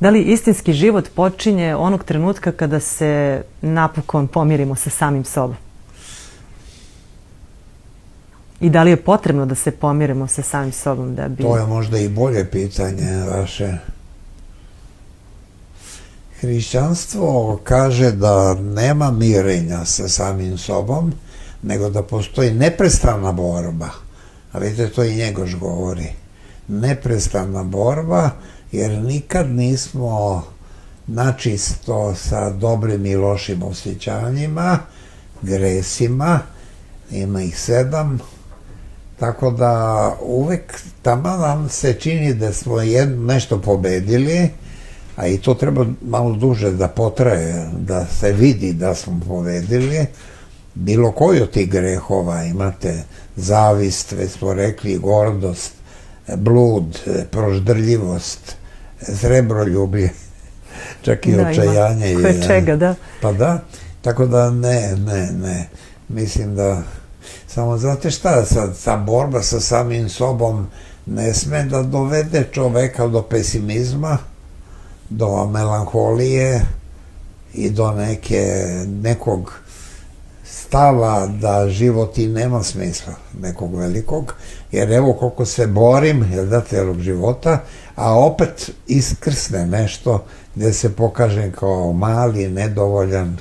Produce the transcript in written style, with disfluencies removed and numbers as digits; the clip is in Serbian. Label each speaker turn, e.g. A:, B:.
A: Da li istinski život počinje onog trenutka kada se napokon pomirimo sa samim sobom? I da li je potrebno da se pomirimo sa samim sobom da bi...
B: To je možda i bolje pitanje vaše. Hrišćanstvo kaže da nema mirenja sa samim sobom, nego da postoji neprestana borba. A vidite, to i Njegoš govori. Neprestana borba, jer nikad nismo načisto sa dobrim i lošim osjećanjima, gresima, ima ih 7, tako da uvek tamo nam se čini da smo nešto pobedili, a i to treba malo duže da potraje, da se vidi da smo pobedili. Bilo koji od tih grehova imate, zavist, već smo rekli, gordost, blud, proždrljivost, srebroljublje, čak i očajanje.
A: Koje čega, da.
B: Pa da, tako da ne, mislim da, samo znate šta, ta borba sa samim sobom ne sme da dovede čoveka do pesimizma, do melanholije i do nekog stava da život i nema smisla, nekog velikog, jer evo koliko se borim, jel da, celog života, a opet iskrsne nešto gde se pokažem kao mali, nedovoljan,